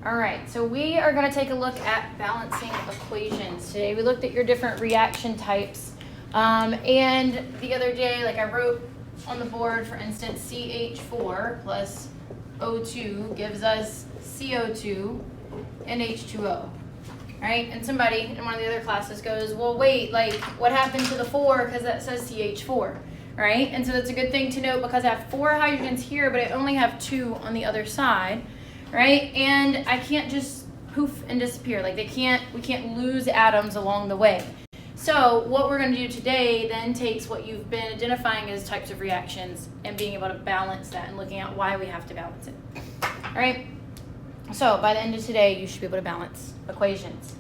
All right, so we are going to take a look at balancing equations today. We looked at your different reaction types. And the other day, like I wrote on the board, for instance, CH4 plus O2 gives us CO2 and H2O. Right? And somebody in one of the other classes goes, well, wait, like what happened to the 4 because that says CH4, right? And so that's a good thing to note because I have 4 hydrogens here, but I only have 2 on the other side. Right? And I can't just poof and disappear. Like we can't lose atoms along the way. So what we're going to do today then takes what you've been identifying as types of reactions and being able to balance that and looking at why we have to balance it. All right? So by the end of today, you should be able to balance equations.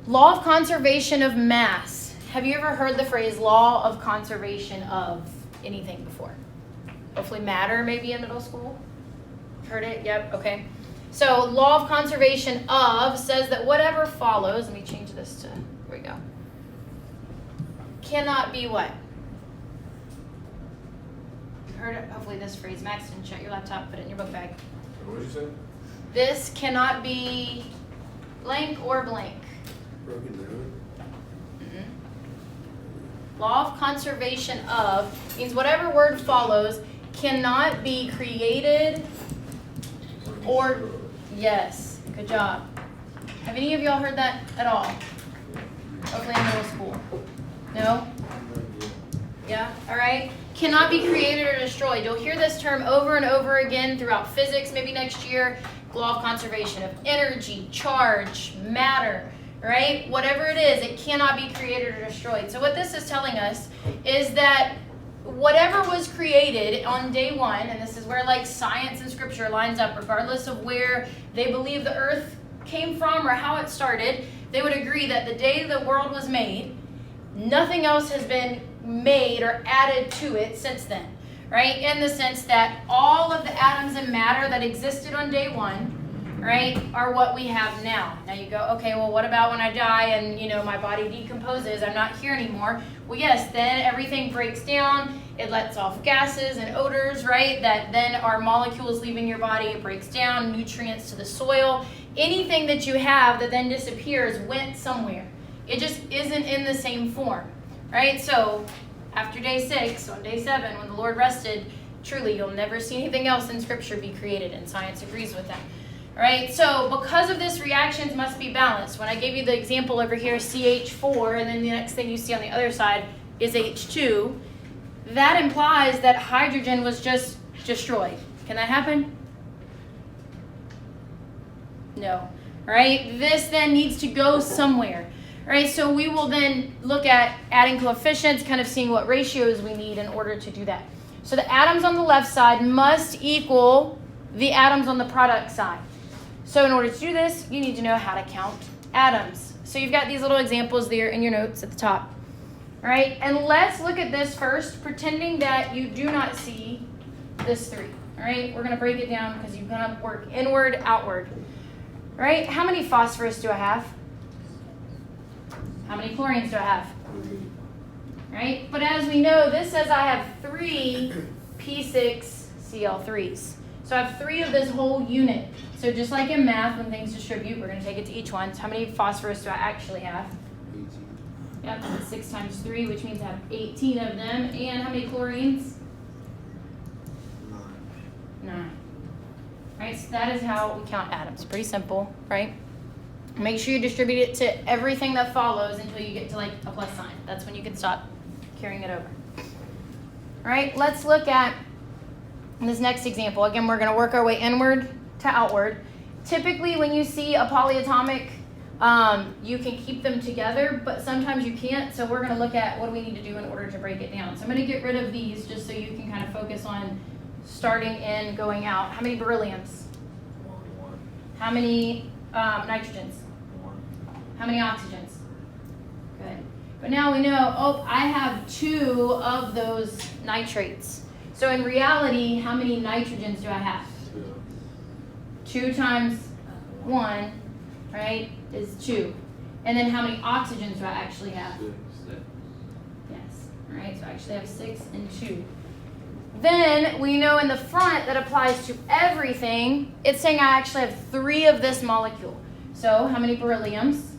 Law of conservation of mass. Have you ever heard the phrase law of conservation of anything before? Hopefully matter maybe in middle school. Heard it? Yep. Okay. So law of conservation of says that whatever follows, let me change this to, here we go, cannot be what? You've heard it? Hopefully this phrase. Maxton, shut your laptop, put it in your book bag. What did you say? This cannot be blank or blank. Broken down. Law of conservation of means whatever word follows cannot be created or, yes, good job. Have any of y'all heard that at all? Hopefully in middle school. No? Yeah? All right. Cannot be created or destroyed. You'll hear this term over and over again throughout physics, maybe next year. Law of conservation of energy, charge, matter, right? Whatever it is, it cannot be created or destroyed. So what this is telling us is that whatever was created on day one, and this is where like science and scripture lines up, regardless of where they believe the earth came from or how it started, they would agree that the day the world was made, nothing else has been made or added to it since then, right? In the sense that all of the atoms and matter that existed on day one, right, are what we have now. Now you go, okay, well, what about when I die and, my body decomposes, I'm not here anymore? Well, yes, then everything breaks down, it lets off gases and odors, right, that then are molecules leaving your body, it breaks down, nutrients to the soil. Anything that you have that then disappears went somewhere. It just isn't in the same form, right? So after day 6, on day 7, when the Lord rested, truly you'll never see anything else in Scripture be created, and science agrees with that. All right, so because of this, reactions must be balanced. When I gave you the example over here, CH4, and then the next thing you see on the other side is H2, that implies that hydrogen was just destroyed. Can that happen? No. All right, this then needs to go somewhere. All right, so we will then look at adding coefficients, kind of seeing what ratios we need in order to do that. So the atoms on the left side must equal the atoms on the product side. So in order to do this, you need to know how to count atoms. So you've got these little examples there in your notes at the top. All right, and let's look at this first, pretending that you do not see this 3. All right, we're going to break it down because you're going to work inward, outward. All right, how many phosphorus do I have? How many chlorines do I have? Right? But as we know, this says I have 3 P6Cl3s. So I have 3 of this whole unit. So just like in math, when things distribute, we're going to take it to each one. So how many phosphorus do I actually have? 18. Yep, 6 times 3, which means I have 18 of them. And how many chlorines? 9. Right, so that is how we count atoms. Pretty simple, right? Make sure you distribute it to everything that follows until you get to like a plus sign. That's when you can stop carrying it over. All right, let's look at this next example. Again, we're going to work our way inward to outward. Typically, when you see a polyatomic, you can keep them together, but sometimes you can't. So we're going to look at what do we need to do in order to break it down. So I'm going to get rid of these just so you can kind of focus on starting in, going out. How many berylliums? 1. How many nitrogens? 1. How many oxygens? Good. But now we know, I have 2 of those nitrates. So in reality, how many nitrogens do I have? 2 times 1, right, is 2. And then how many oxygens do I actually have? 6. Yes. All right, so I actually have 6 and 2. Then we know in the front that applies to everything. It's saying I actually have 3 of this molecule. So how many berylliums?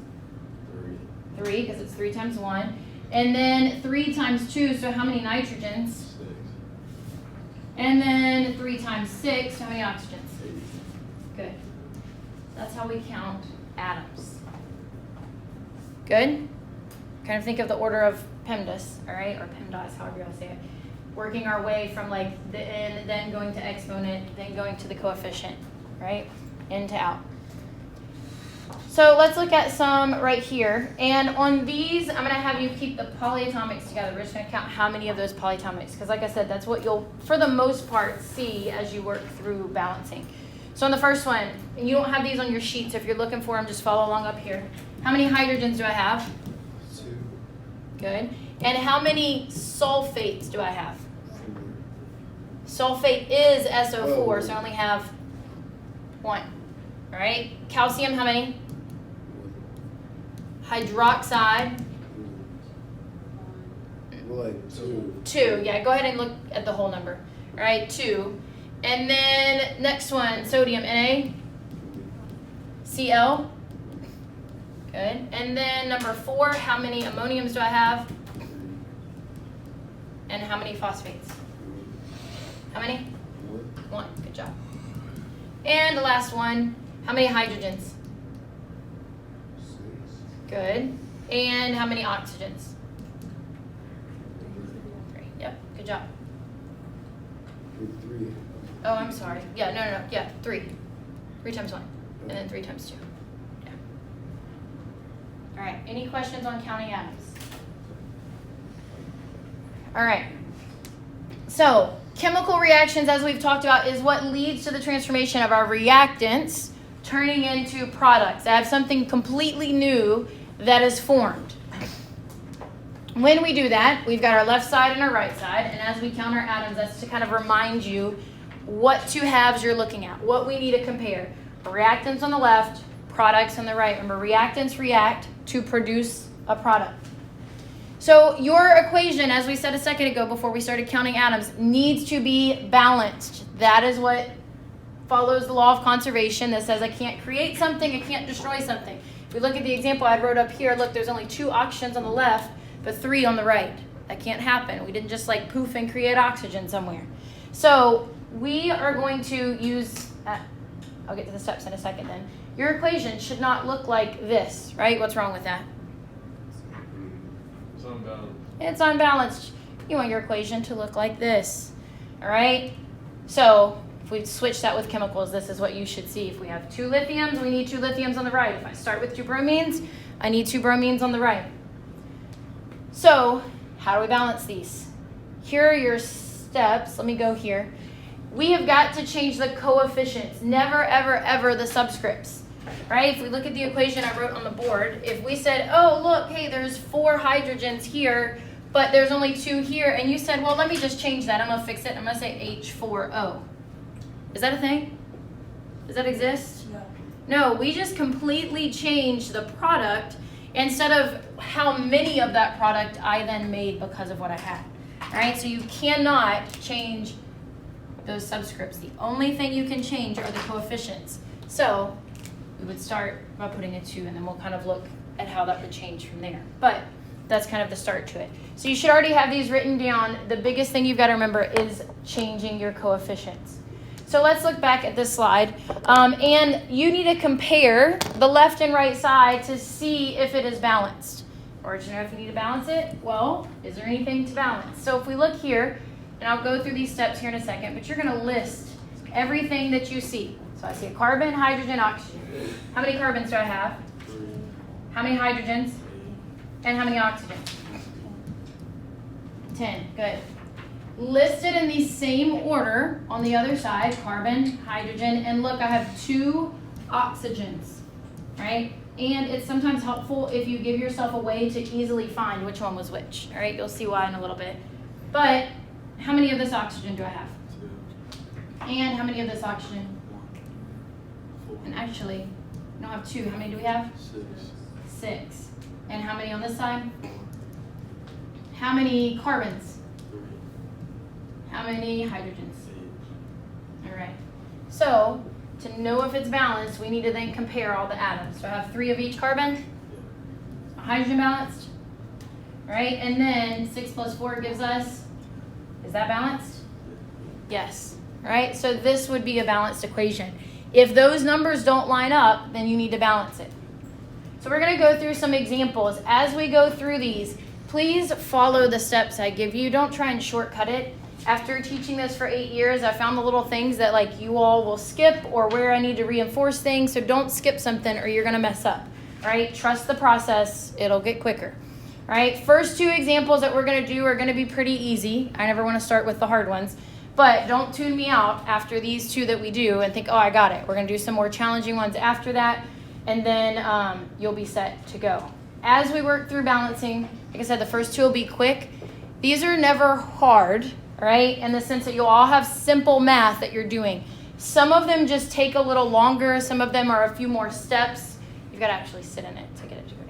3, because it's 3 times 1. And then 3 times 2, so how many nitrogens? 6. And then 3 times 6, how many oxygens? 8. Good. That's how we count atoms. Good? Kind of think of the order of PEMDAS, all right? Or PEMDAS, however you want to say it. Working our way from like the in, then going to exponent, then going to the coefficient, right? In to out. So let's look at some right here. And on these, I'm going to have you keep the polyatomics together. We're just going to count how many of those polyatomics. Because like I said, that's what you'll, for the most part, see as you work through balancing. So on the first one, and you don't have these on your sheet, so if you're looking for them, just follow along up here. How many hydrogens do I have? 2. Good. And how many sulfates do I have? 4. Sulfate is SO4, so I only have 1. All right. Calcium, how many? 1. Hydroxide, Like 2. 2. Yeah, go ahead and look at the whole number. All right, 2. And then next one, sodium, Na, Cl. Good. And then number 4, how many ammoniums do I have? And how many phosphates? How many? 1. Good job. And the last one, how many hydrogens? 6. Good. And how many oxygens? 3. Yep, good job. 3. Oh, I'm sorry. Yeah, no. Yeah, 3. 3 times 1. And then 3 times 2. Yeah. All right, any questions on counting atoms? All right. So, chemical reactions, as we've talked about, is what leads to the transformation of our reactants turning into products. I have something completely new that is formed. When we do that, we've got our left side and our right side, and as we count our atoms, that's to kind of remind you what two halves you're looking at, what we need to compare. Reactants on the left, products on the right. Remember, reactants react to produce a product. So your equation, as we said a second ago before we started counting atoms, needs to be balanced. That is what follows the law of conservation that says I can't create something, I can't destroy something. If we look at the example I wrote up here, look, there's only 2 oxygens on the left, but 3 on the right. That can't happen. We didn't just like poof and create oxygen somewhere. So we are going to use, I'll get to the steps in a second then. Your equation should not look like this, right? What's wrong with that? It's unbalanced. It's unbalanced. You want your equation to look like this, all right? So if we switch that with chemicals, this is what you should see. If we have 2 lithiums, we need 2 lithiums on the right. If I start with 2 bromines, I need 2 bromines on the right. So how do we balance these? Here are your steps. Let me go here. We have got to change the coefficients, never, ever, ever the subscripts, right? If we look at the equation I wrote on the board, if we said, oh, look, hey, there's 4 hydrogens here, but there's only 2 here, and you said, well, let me just change that. I'm going to fix it. I'm going to say H4O. Is that a thing? Does that exist? No, we just completely changed the product instead of how many of that product I then made because of what I had. All right, so you cannot change those subscripts. The only thing you can change are the coefficients. So we would start by putting a 2, and then we'll kind of look at how that would change from there. But that's kind of the start to it. So you should already have these written down. The biggest thing you've got to remember is changing your coefficients. So let's look back at this slide. And you need to compare the left and right side to see if it is balanced. Or to know if you need to balance it, well, is there anything to balance? So if we look here, and I'll go through these steps here in a second, but you're going to list everything that you see. So I see a carbon, hydrogen, oxygen. How many carbons do I have? 3. How many hydrogens? And how many oxygens? 10. Good. Listed in the same order on the other side, carbon, hydrogen, and look, I have 2 oxygens, right? And it's sometimes helpful if you give yourself a way to easily find which one was which, all right? You'll see why in a little bit. But how many of this oxygen do I have? 2. And how many of this oxygen? 1. 4. And actually, we don't have 2. How many do we have? 6. 6. And how many on this side? 4. How many carbons? 3. How many hydrogens? All right. So to know if it's balanced, we need to then compare all the atoms. So I have 3 of each carbon. Hydrogen balanced. All right, and then 6 plus 4 gives us, is that balanced? Yes. All right, so this would be a balanced equation. If those numbers don't line up, then you need to balance it. So we're going to go through some examples. As we go through these, please follow the steps I give you. Don't try and shortcut it. After teaching this for 8 years, I found the little things that like you all will skip or where I need to reinforce things. So don't skip something or you're going to mess up. All right, trust the process. It'll get quicker. All right, first 2 examples that we're going to do are going to be pretty easy. I never want to start with the hard ones. But don't tune me out after these 2 that we do and think, oh, I got it. We're going to do some more challenging ones after that, and then you'll be set to go. As we work through balancing, like I said, the first 2 will be quick. These are never hard, right, in the sense that you'll all have simple math that you're doing. Some of them just take a little longer. Some of them are a few more steps. You've got to actually sit in it to get it to go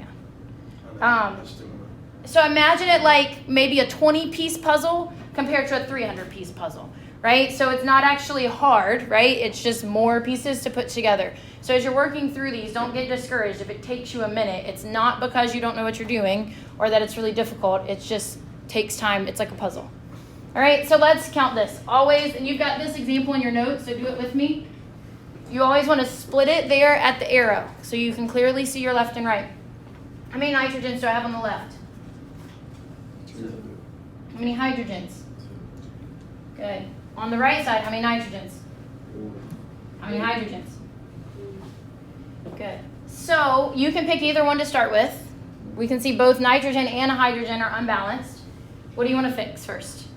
down. So imagine it like maybe a 20-piece puzzle compared to a 300-piece puzzle, right? So it's not actually hard, right? It's just more pieces to put together. So as you're working through these, don't get discouraged if it takes you a minute. It's not because you don't know what you're doing or that it's really difficult. It just takes time. It's like a puzzle. All right, so let's count this. Always, and you've got this example in your notes, so do it with me. You always want to split it there at the arrow so you can clearly see your left and right. How many nitrogens do I have on the left? 2. How many hydrogens? Good. On the right side, how many nitrogens? 1. How many hydrogens? Good. So you can pick either one to start with. We can see both nitrogen and hydrogen are unbalanced. What do you want to fix first?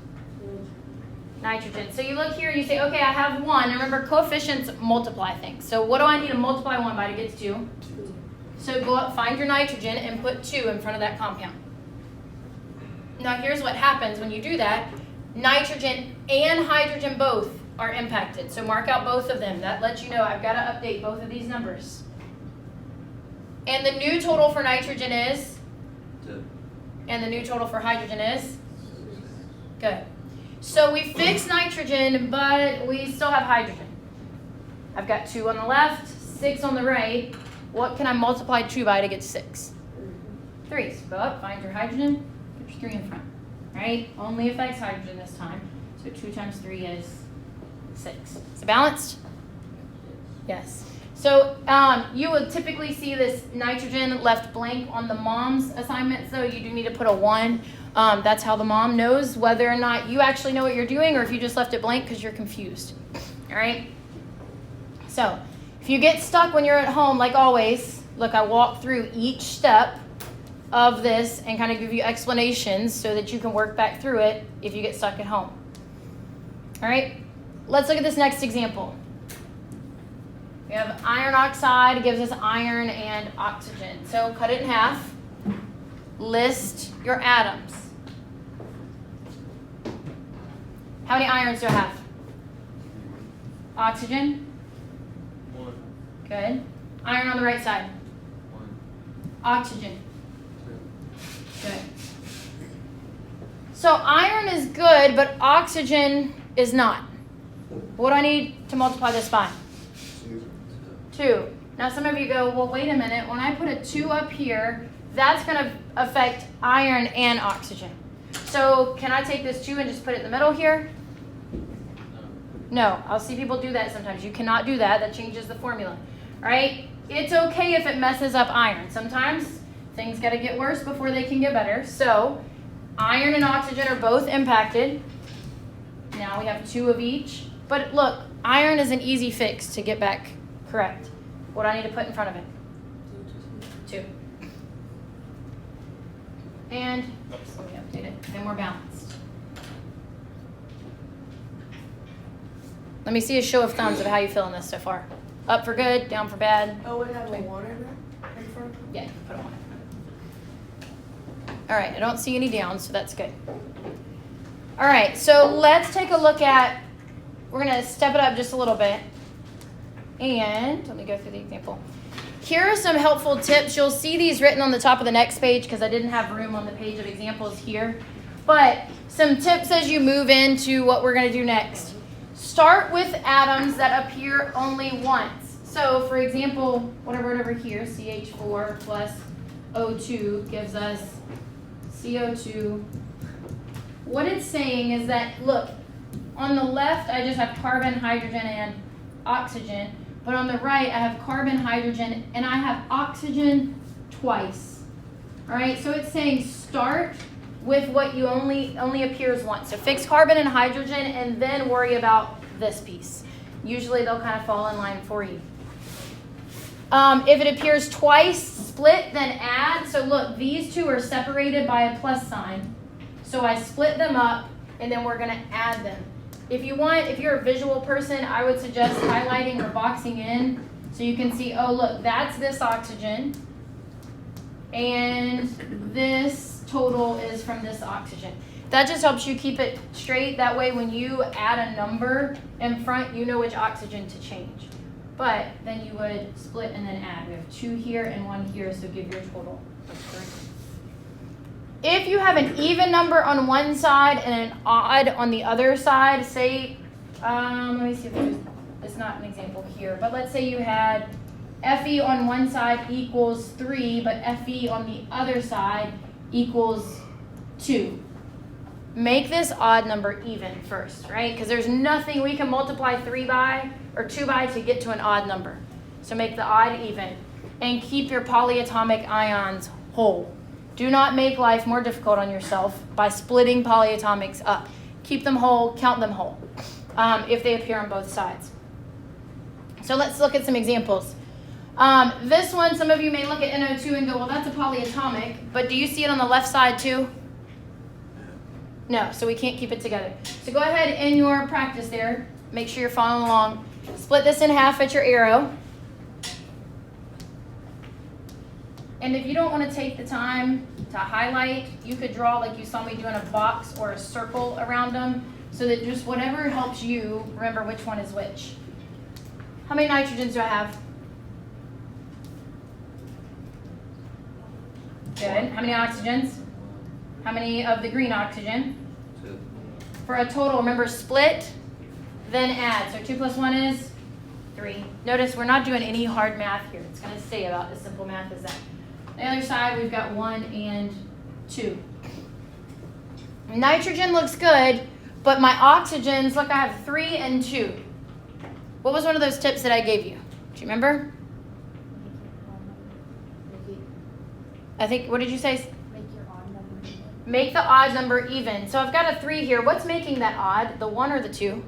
Nitrogen. So you look here and you say, okay, I have 1. And remember, coefficients multiply things. So what do I need to multiply 1 by to get to 2? So go up, find your nitrogen, and put 2 in front of that compound. Now here's what happens when you do that. Nitrogen and hydrogen both are impacted. So mark out both of them. That lets you know I've got to update both of these numbers. And the new total for nitrogen is? 2. And the new total for hydrogen is? Good. So we fixed nitrogen, but we still have hydrogen. I've got 2 on the left, 6 on the right. What can I multiply 2 by to get 6? 3. So go up, find your hydrogen, put your 3 in front. Right? Only affects hydrogen this time. So 2 times 3 is 6. Is it balanced? Yes. So you would typically see this nitrogen left blank on the mom's assignment, so you do need to put a 1. That's how the mom knows whether or not you actually know what you're doing or if you just left it blank because you're confused. All right? So if you get stuck when you're at home, like always, look, I walk through each step of this and kind of give you explanations so that you can work back through it if you get stuck at home. All right, let's look at this next example. We have iron oxide. It gives us iron and oxygen. So cut it in half. List your atoms. How many irons do I have? Oxygen. 1. Good. Iron on the right side. 1. Oxygen. Good. So iron is good, but oxygen is not. What do I need to multiply this by? 2. Now some of you go, well, wait a minute. When I put a 2 up here, that's going to affect iron and oxygen. So can I take this 2 and just put it in the middle here? No. I'll see people do that sometimes. You cannot do that. That changes the formula. All right? It's okay if it messes up iron. Sometimes things got to get worse before they can get better. So iron and oxygen are both impacted. Now we have 2 of each. But look, iron is an easy fix to get back correct. What do I need to put in front of it? 2. And, oops, let me update it. Then we're balanced. Let me see a show of thumbs of how you feeling this so far. Up for good, down for bad. Oh, would it have a 1 in there? In front? Yeah, you put a 1. All right, I don't see any downs, so that's good. All right, so let's take a look at, we're going to step it up just a little bit. And let me go through the example. Here are some helpful tips. You'll see these written on the top of the next page because I didn't have room on the page of examples here. But some tips as you move into what we're going to do next. Start with atoms that appear only once. So, for example, what I wrote over here, CH4 plus O2 gives us CO2. What it's saying is that, look, on the left I just have carbon, hydrogen, and oxygen. But on the right I have carbon, hydrogen, and I have oxygen twice. All right, so it's saying start with what you only appears once. So fix carbon and hydrogen and then worry about this piece. Usually they'll kind of fall in line for you. If it appears twice, split, then add. So look, these two are separated by a plus sign. So I split them up and then we're going to add them. If you're a visual person, I would suggest highlighting or boxing in so you can see, oh look, that's this oxygen. And this total is from this oxygen. That just helps you keep it straight. That way when you add a number in front, you know which oxygen to change. But then you would split and then add. We have 2 here and 1 here, so give your total. If you have an even number on one side and an odd on the other side, say, let me see if it's not an example here, but let's say you had Fe on one side equals 3, but Fe on the other side equals 2. Make this odd number even first, right? Because there's nothing we can multiply 3 by or 2 by to get to an odd number. So make the odd even and keep your polyatomic ions whole. Do not make life more difficult on yourself by splitting polyatomics up. Keep them whole, count them whole if they appear on both sides. So let's look at some examples. This one, some of you may look at NO2 and go, well, that's a polyatomic, but do you see it on the left side too? No, so we can't keep it together. So go ahead in your practice there, make sure you're following along. Split this in half at your arrow. And if you don't want to take the time to highlight, you could draw like you saw me doing a box or a circle around them so that just whatever helps you remember which one is which. How many nitrogens do I have? Good. How many oxygens? How many of the green oxygen? 2. For a total, remember split, then add. So 2 plus 1 is 3. Notice we're not doing any hard math here. It's going to stay about as simple math as that. On the other side, we've got 1 and 2. Nitrogen looks good, but my oxygens, look, I have 3 and 2. What was one of those tips that I gave you? Do you remember? I think, what did you say? Make the odd number even. So I've got a 3 here. What's making that odd? The 1 or the 2?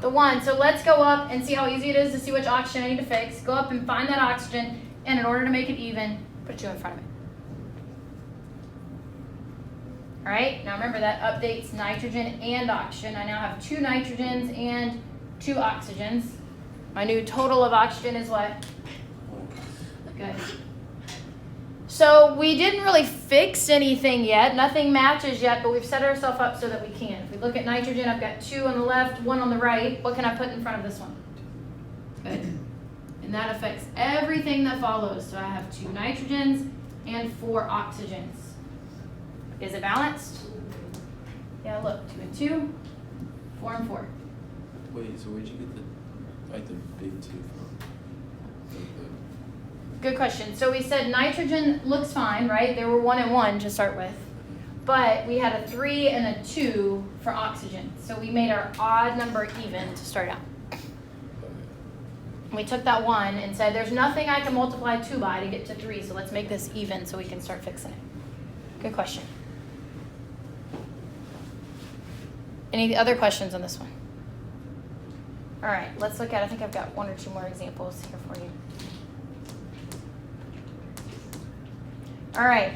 The 1. So let's go up and see how easy it is to see which oxygen I need to fix. Go up and find that oxygen, and in order to make it even, put a 2 in front of it. All right, now remember that updates nitrogen and oxygen. I now have 2 nitrogens and 2 oxygens. My new total of oxygen is what? Good. So we didn't really fix anything yet. Nothing matches yet, but we've set ourselves up so that we can. If we look at nitrogen, I've got 2 on the left, 1 on the right. What can I put in front of this one? Good. And that affects everything that follows. So I have 2 nitrogens and 4 oxygens. Is it balanced? Yeah, look, 2 and 2, 4 and 4. Wait, so where'd you get the big 2 from? Good question. So we said nitrogen looks fine, right? There were 1 and 1 to start with. But we had a 3 and a 2 for oxygen. So we made our odd number even to start out. We took that 1 and said, there's nothing I can multiply 2 by to get to 3, so let's make this even so we can start fixing it. Good question. Any other questions on this one? All right, let's look at, I think I've got 1 or 2 more examples here for you. All right,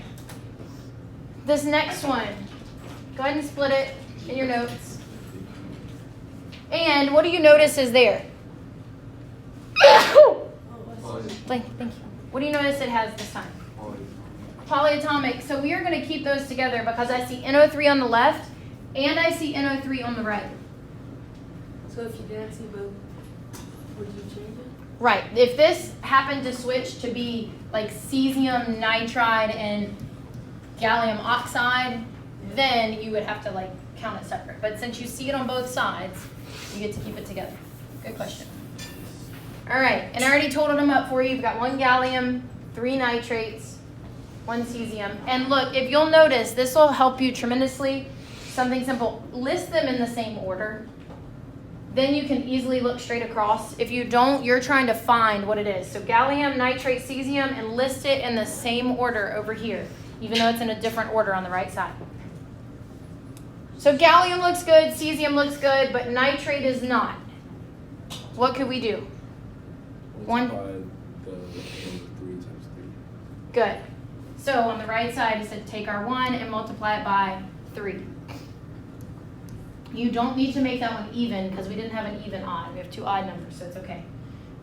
this next one, go ahead and split it in your notes. And what do you notice is there? Thank you. What do you notice it has this time? Polyatomic. So we are going to keep those together because I see NO3 on the left and I see NO3 on the right. So if you didn't see both, would you change it? Right. If this happened to switch to be like cesium nitride and gallium oxide, then you would have to like count it separate. But since you see it on both sides, you get to keep it together. Good question. All right, and I already totaled them up for you. You've got 1 gallium, 3 nitrates, 1 cesium. And look, if you'll notice, this will help you tremendously. Something simple. List them in the same order. Then you can easily look straight across. If you don't, you're trying to find what it is. So gallium, nitrate, cesium, and list it in the same order over here, even though it's in a different order on the right side. So gallium looks good, cesium looks good, but nitrate is not. What could we do? One. Multiply the number 3 times 3. Good. So on the right side, he said take our 1 and multiply it by 3. You don't need to make that one even because we didn't have an even odd. We have 2 odd numbers, so it's okay.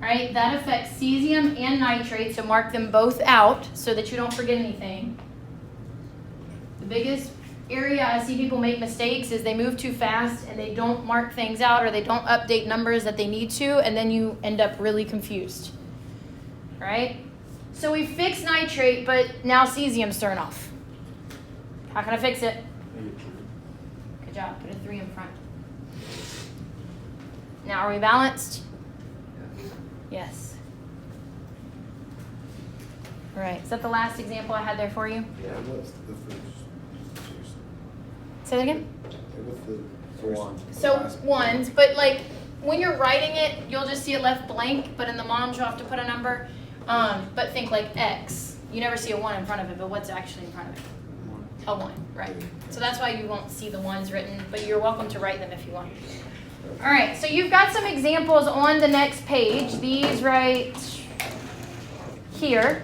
All right, that affects cesium and nitrate, so mark them both out so that you don't forget anything. The biggest area I see people make mistakes is they move too fast and they don't mark things out or they don't update numbers that they need to, and then you end up really confused. All right? So we fixed nitrate, but now cesium's thrown off. How can I fix it? Good job. Put a 3 in front. Now are we balanced? Yes. All right. Is that the last example I had there for you? Yeah, what's the first? Say that again? What's the first? One. So last- ones, but like when you're writing it, you'll just see it left blank, but in the moms you'll have to put a number. But think like X. You never see a 1 in front of it, but what's actually in front of it? One. A 1, right. So that's why you won't see the ones written, but you're welcome to write them if you want. All right, so you've got some examples on the next page. These right here.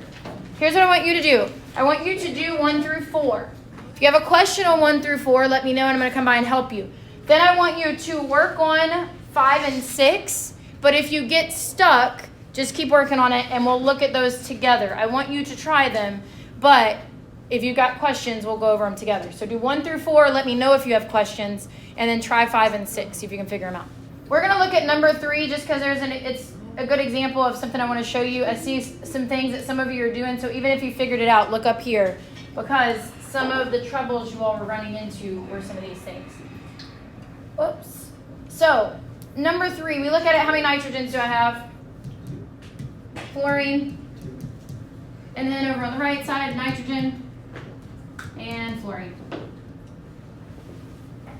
Here's what I want you to do. I want you to do 1 through 4. If you have a question on 1 through 4, let me know and I'm going to come by and help you. Then I want you to work on 5 and 6, but if you get stuck, just keep working on it and we'll look at those together. I want you to try them, but if you've got questions, we'll go over them together. So do 1 through 4, let me know if you have questions, and then try 5 and 6, see if you can figure them out. We're going to look at number 3 just because it's a good example of something I want to show you. I see some things that some of you are doing, so even if you figured it out, look up here because some of the troubles you all were running into were some of these things. Whoops. So, number 3, we look at it, how many nitrogens do I have? Fluorine. And then over on the right side, nitrogen and fluorine.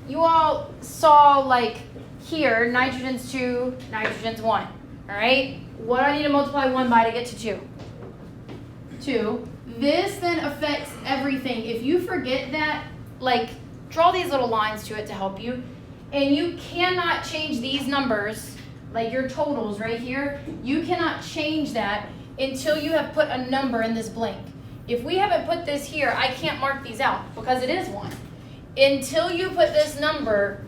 You all saw like here, nitrogen's 2, nitrogen's 1. All right? What do I need to multiply 1 by to get to 2? 2. This then affects everything. If you forget that, like draw these little lines to it to help you. And you cannot change these numbers, like your totals right here, you cannot change that until you have put a number in this blank. If we haven't put this here, I can't mark these out because it is 1. Until you put this number,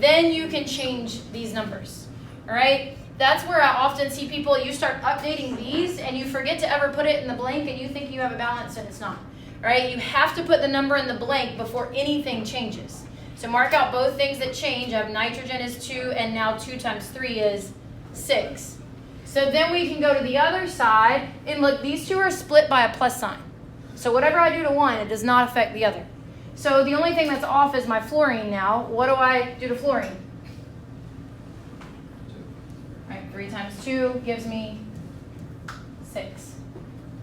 then you can change these numbers. All right? That's where I often see people, you start updating these and you forget to ever put it in the blank and you think you have a balance and it's not. All right? You have to put the number in the blank before anything changes. So mark out both things that change. I have nitrogen is 2 and now 2 times 3 is 6. So then we can go to the other side and look, these two are split by a plus sign. So whatever I do to one, it does not affect the other. So the only thing that's off is my fluorine now. What do I do to fluorine? All right, 3 times 2 gives me 6.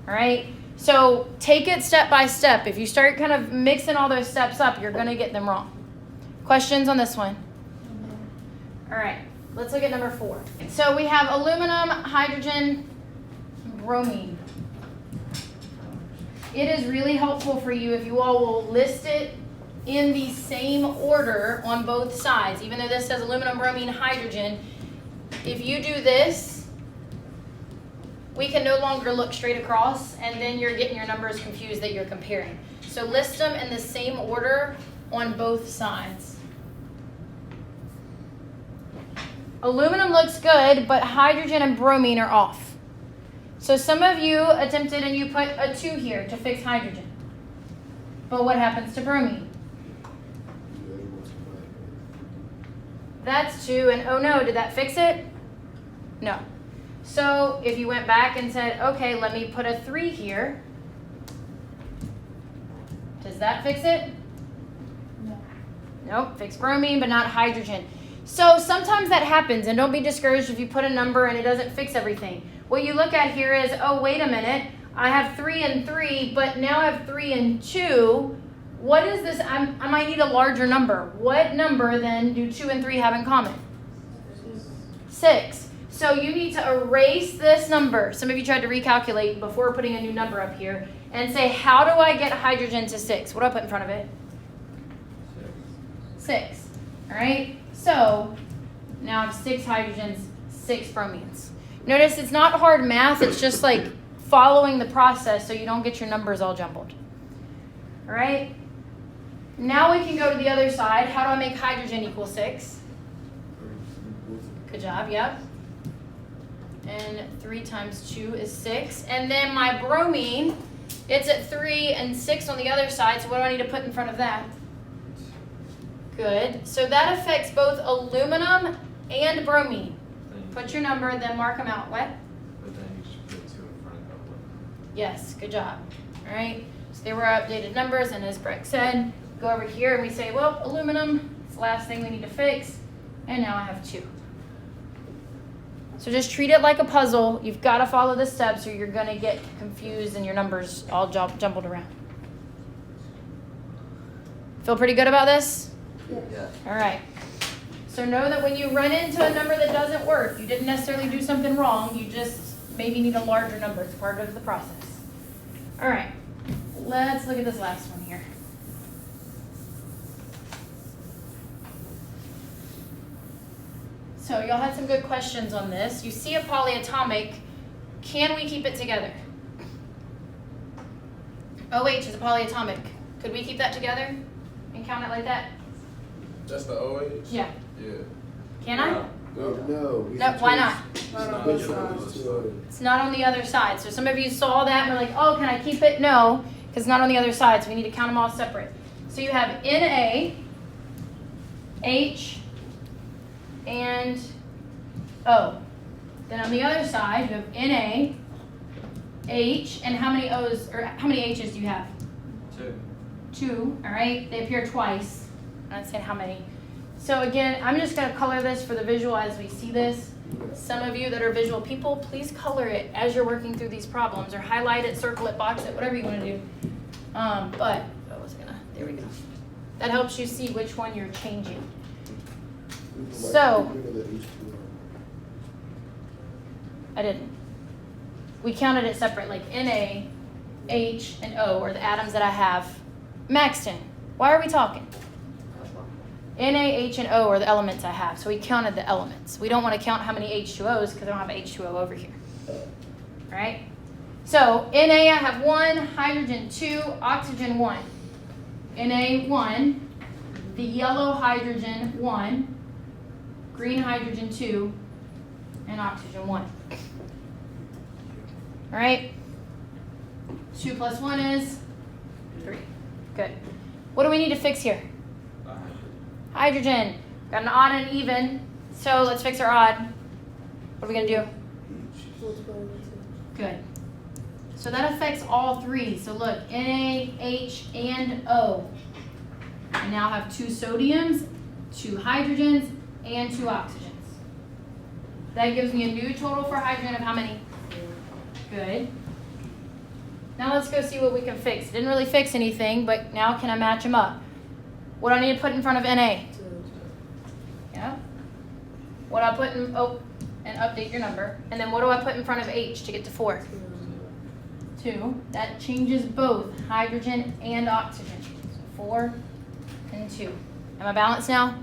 All right, so take it step by step. If you start kind of mixing all those steps up, you're going to get them wrong. Questions on this one? All right, let's look at number 4. So we have aluminum, hydrogen, bromine. It is really helpful for you if you all will list it in the same order on both sides. Even though this says aluminum, bromine, hydrogen, if you do this, we can no longer look straight across and then you're getting your numbers confused that you're comparing. So list them in the same order on both sides. Aluminum looks good, but hydrogen and bromine are off. So some of you attempted and you put a 2 here to fix hydrogen. But what happens to bromine? That's 2, and oh no, did that fix it? No. So if you went back and said, okay, let me put a 3 here, does that fix it? Nope, fix bromine, but not hydrogen. So sometimes that happens, and don't be discouraged if you put a number and it doesn't fix everything. What you look at here is, oh, wait a minute, I have 3 and 3, but now I have 3 and 2. What is this? I might need a larger number. What number then do 2 and 3 have in common? 6. So you need to erase this number. Some of you tried to recalculate before putting a new number up here and say, how do I get hydrogen to 6? What do I put in front of it? 6. All right? So now I have 6 hydrogens, 6 bromines. Notice it's not hard math. It's just like following the process so you don't get your numbers all jumbled. All right? Now we can go to the other side. How do I make hydrogen equal 6? Good job, yep. And 3 times 2 is 6. And then my bromine, it's at 3 and 6 on the other side. So what do I need to put in front of that? Good. So that affects both aluminum and bromine. Put your number, then mark them out. What? But then you should put 2 in front of that. Yes, good job. All right. So they were updated numbers. And as Breck said, go over here and we say, well, aluminum is the last thing we need to fix. And now I have 2. So just treat it like a puzzle. You've got to follow the steps or you're going to get confused and your numbers all jumbled around. Feel pretty good about this? Yeah. All right. So know that when you run into a number that doesn't work, you didn't necessarily do something wrong. You just maybe need a larger number. It's part of the process. All right. Let's look at this last one here. So y'all had some good questions on this. You see a polyatomic. Can we keep it together? OH is a polyatomic. Could we keep that together and count it like that? That's the OH? Yeah. Yeah. Can I? No. No, why not? Not It's not on the other side. So some of you saw that and were like, oh, can I keep it? No, because it's not on the other side. So we need to count them all separate. So you have Na, H, and O. Then on the other side, you have Na, H, and how many O's or how many H's do you have? 2. 2, all right? They appear twice. I'm not saying how many. So again, I'm just going to color this for the visual as we see this. Some of you that are visual people, please color it as you're working through these problems or highlight it, circle it, box it, whatever you want to do. But there we go. That helps you see which one you're changing. So, I didn't. We counted it separate, like Na, H, and O are the atoms that I have. Maxton, why are we talking? Na, H, and O are the elements I have. So we counted the elements. We don't want to count how many H2Os because I don't have H2O over here. All right? So Na, I have 1, hydrogen 2, oxygen 1. Na 1, the yellow hydrogen 1, green hydrogen 2, and oxygen 1. All right? 2 plus 1 is 3. Good. What do we need to fix here? Hydrogen. Got an odd and an even. So let's fix our odd. What are we going to do? Good. So that affects all 3. So look, Na, H, and O. I now have 2 sodiums, 2 hydrogens, and 2 oxygens. That gives me a new total for hydrogen of how many? Good. Now let's go see what we can fix. Didn't really fix anything, but now can I match them up? What do I need to put in front of Na? Yeah. What do I put in, and update your number. And then what do I put in front of H to get to 4? 2. That changes both hydrogen and oxygen. So 4 and 2. Am I balanced now?